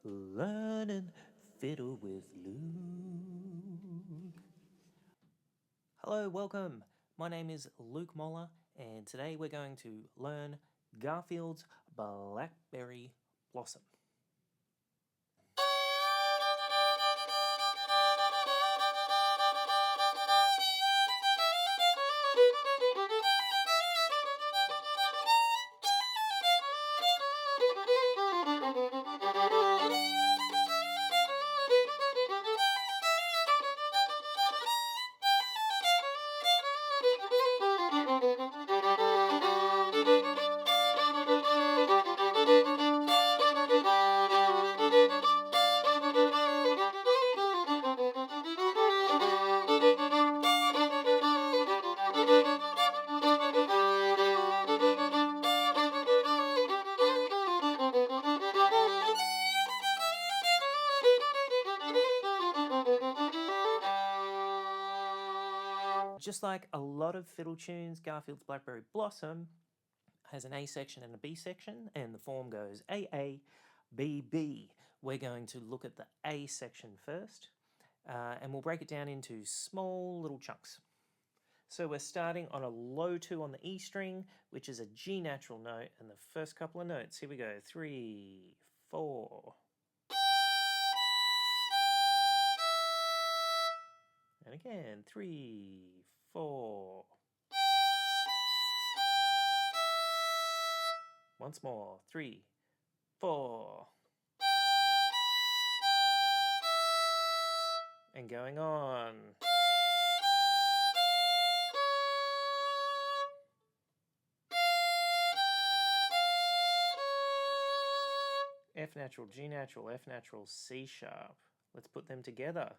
Learn and Fiddle with Luke. Hello, welcome. My name is Luke Moller, and today we're going to learn Garfield's Blackberry Blossom. Just like a lot of fiddle tunes, Garfield's Blackberry Blossom has an A section and a B section, and the form goes A A, B B. We're going to look at the A section first, and we'll break it down into small little chunks. So we're starting on a low 2 on the E string, which is a G natural note, and the first couple of notes, here we go, 3, 4. And again, 3, 4. Once more, 3, 4. And going on. F natural, G natural, F natural, C sharp. Let's put them together.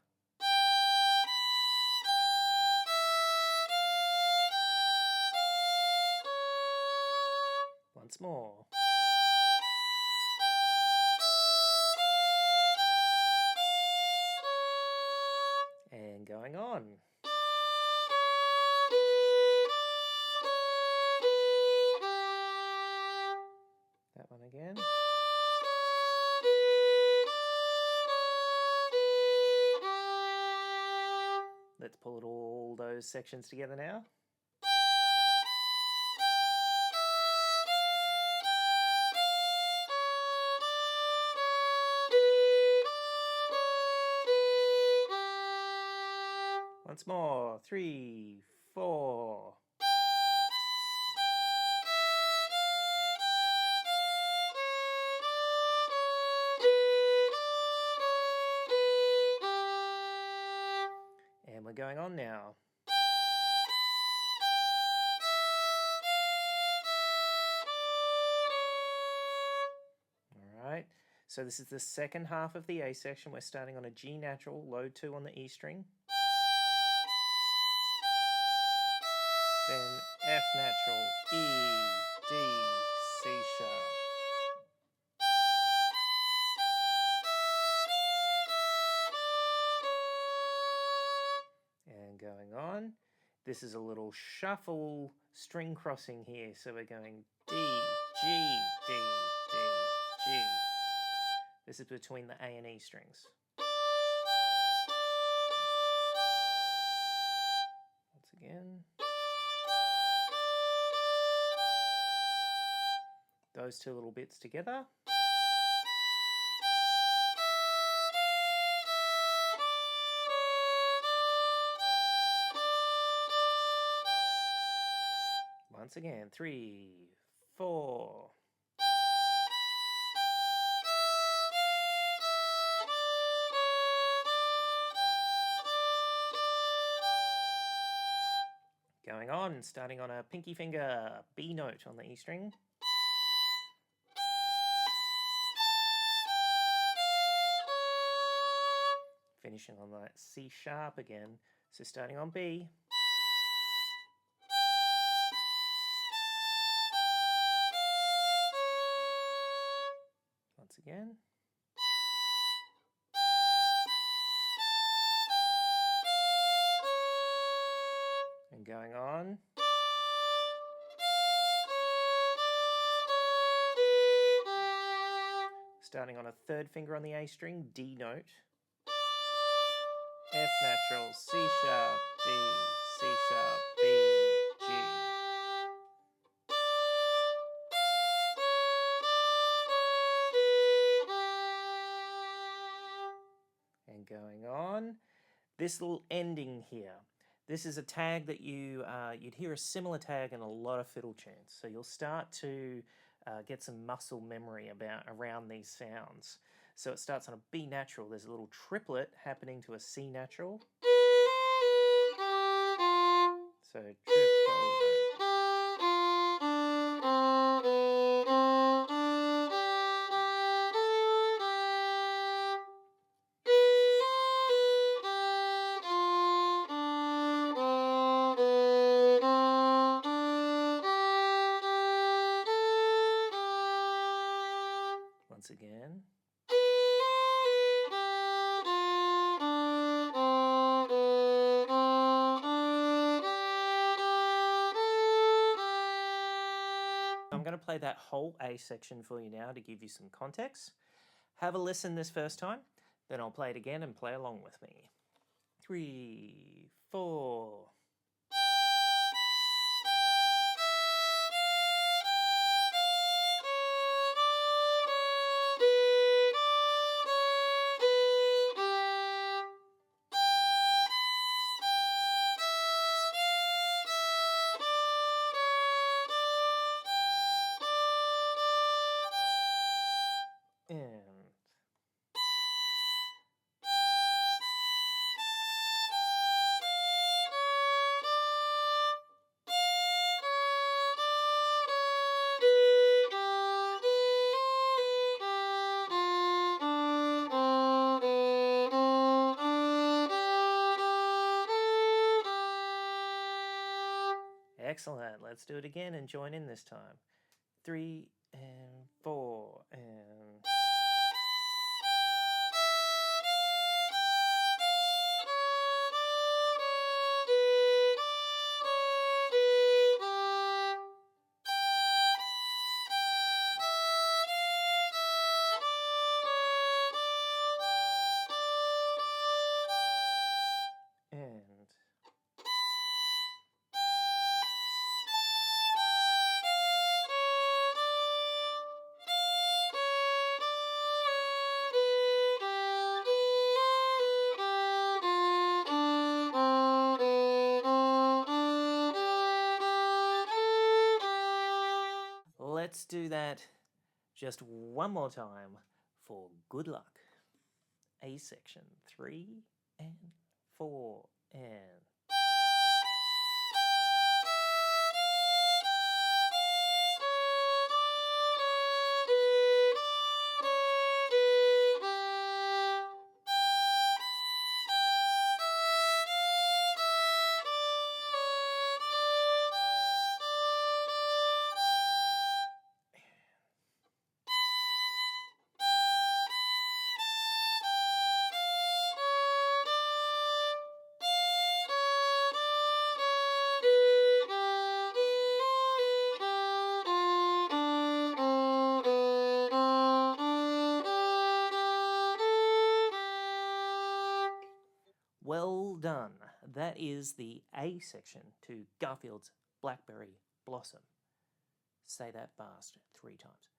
Once more. And going on. That one again. Let's pull it all those sections together now. Once more, 3, 4. And we're going on now. Alright, so this is the second half of the A section. We're starting on a G natural, low 2 on the E string. Then F natural, E, D, C sharp. And going on. This is a little shuffle string crossing here. So we're going D, G, D, D, G. This is between the A and E strings. Once again. Those two little bits together. Once again, 3, 4. Going on, starting on a pinky finger B note on the E string. Finishing on that C sharp again, so starting on B. Once again. And going on. Starting on a third finger on the A string, D note, F natural, C sharp, D, C sharp, B, G. And going on, this little ending here. This is a tag that you'd hear a similar tag in a lot of fiddle tunes. So you'll start to get some muscle memory around these sounds. So it starts on a B natural. There's a little triplet happening to a C natural. So triple. Once again. I'm going to play that whole A section for you now to give you some context. Have a listen this first time, then I'll play it again and play along with me. 3, 4. And excellent. Let's do it again and join in this time. 3 and 4 and... and... Let's do that just one more time for good luck. A section, 3 and 4 and... Well done. That is the A section to Garfield's Blackberry Blossom. Say that fast 3 times.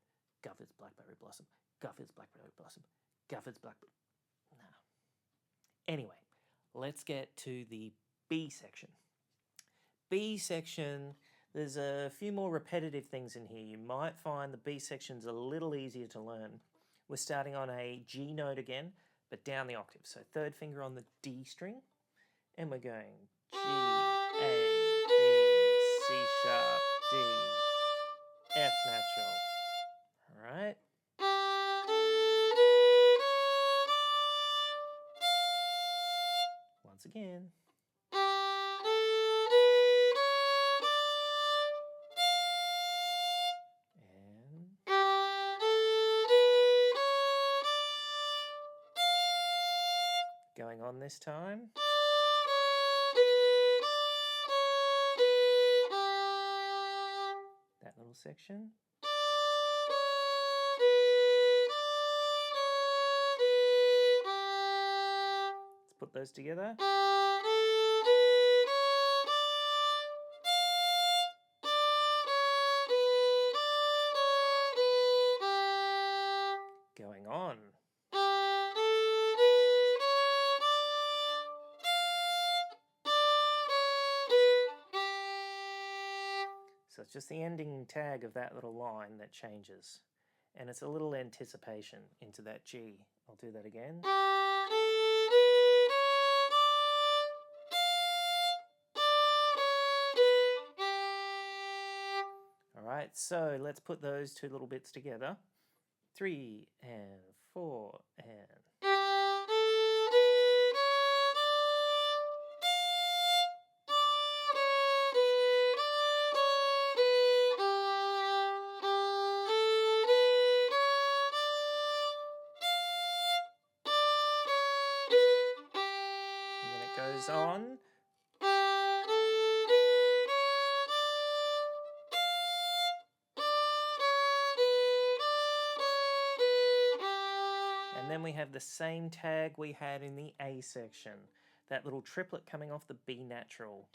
Garfield's Blackberry Blossom. Garfield's Blackberry Blossom. Garfield's Blackberry... No. Anyway, let's get to the B section. B section, there's a few more repetitive things in here. You might find the B section's a little easier to learn. We're starting on a G note again, but down the octave. So third finger on the D string, and we're going G, A, B, C sharp, D, F natural. All right. Once again. Going on this time. That little section. put those together. Going on. So it's just the ending tag of that little line that changes. And it's a little anticipation into that G. I'll do that again. Alright, so let's put those two little bits together. 3 and 4 and... And then it goes on. And then we have the same tag we had in the A section, that little triplet coming off the B natural.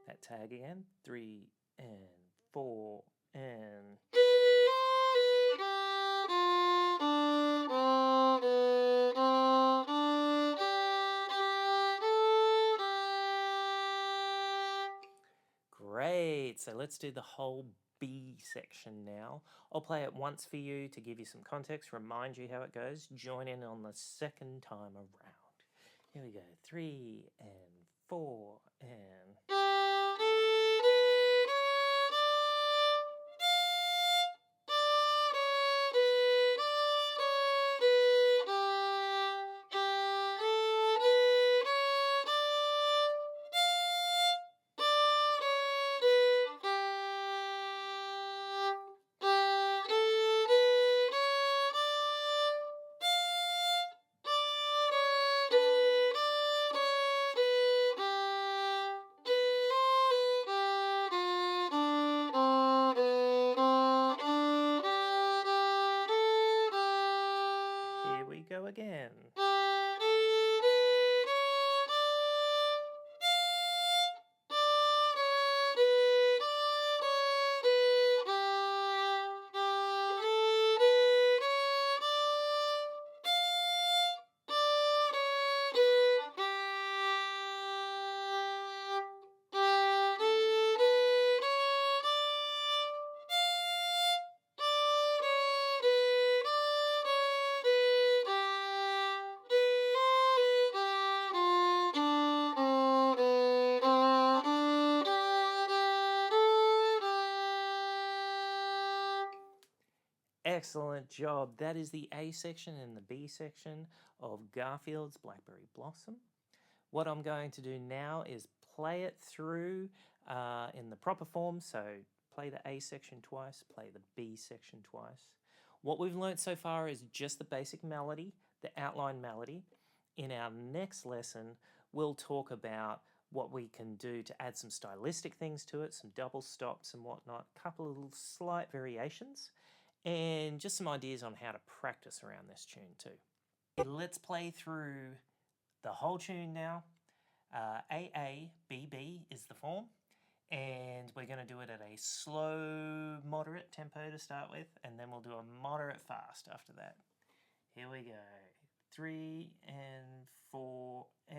That tag again, 3 and 4 and... Great, so let's do the whole B section now. I'll play it once for you to give you some context, remind you how it goes. Join in on the second time around. Here we go, 3 and 4 and... Here we go again. Excellent job. That is the A section and the B section of Garfield's Blackberry Blossom. What I'm going to do now is play it through in the proper form. So play the A section twice, play the B section twice. What we've learnt so far is just the basic melody, the outline melody. In our next lesson, we'll talk about what we can do to add some stylistic things to it, some double stops and whatnot, a couple of little slight variations, and just some ideas on how to practice around this tune too. Let's play through the whole tune now. AA, BB is the form, and we're going to do it at a slow, moderate tempo to start with, and then we'll do a moderate fast after that. Here we go. 3 and 4 and...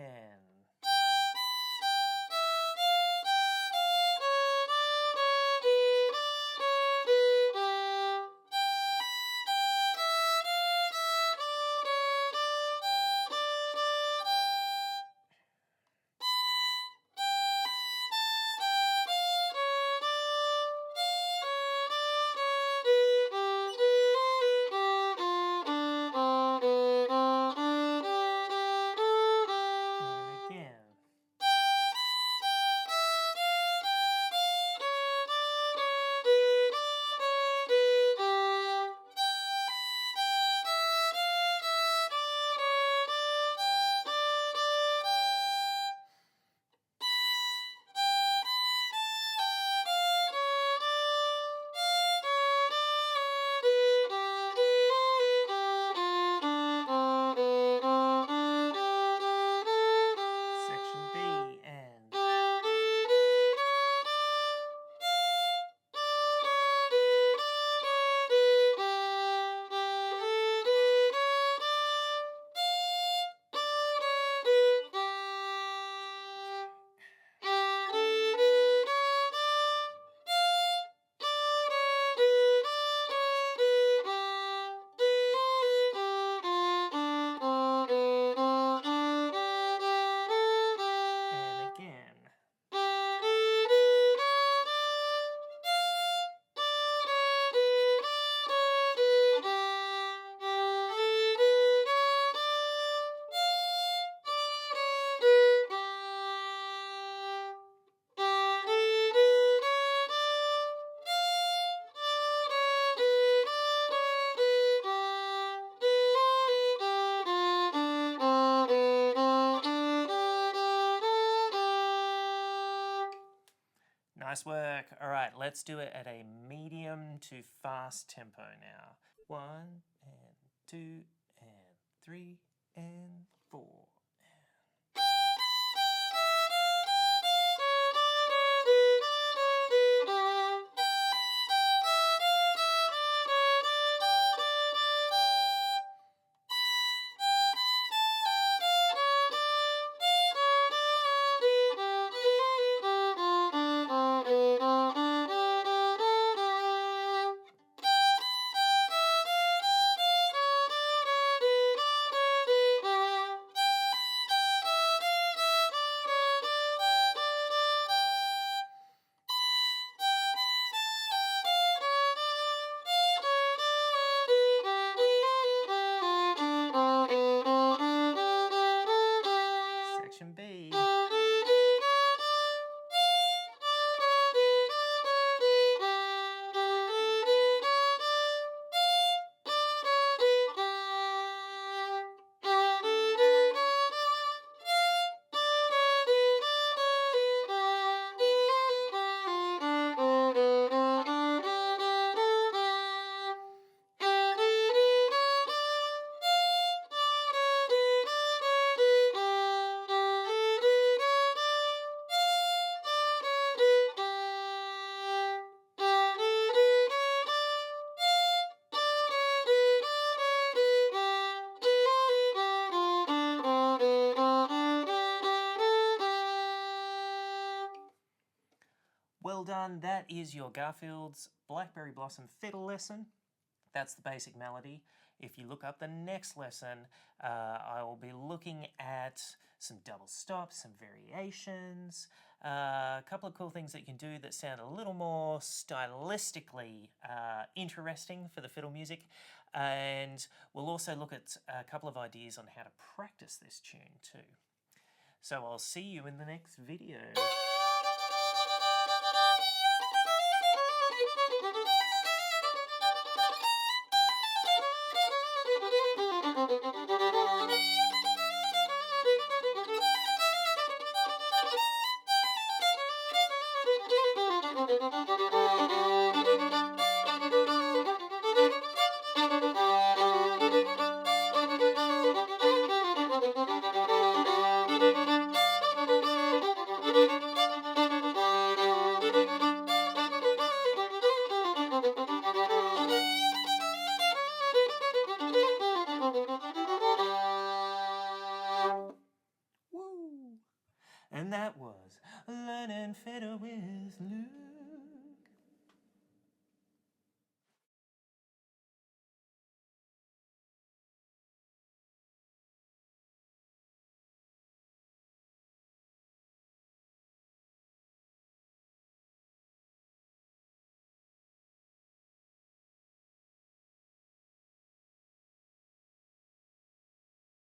Nice work. All right, let's do it at a medium to fast tempo now. 1 and 2 and 3 and 4. Section B. Well done, that is your Garfield's Blackberry Blossom Fiddle lesson. That's the basic melody. If you look up the next lesson, I will be looking at some double stops, some variations, a couple of cool things that you can do that sound a little more stylistically interesting for the fiddle music. And we'll also look at a couple of ideas on how to practice this tune too. So I'll see you in the next video. And that was Learn Fiddle with Luke.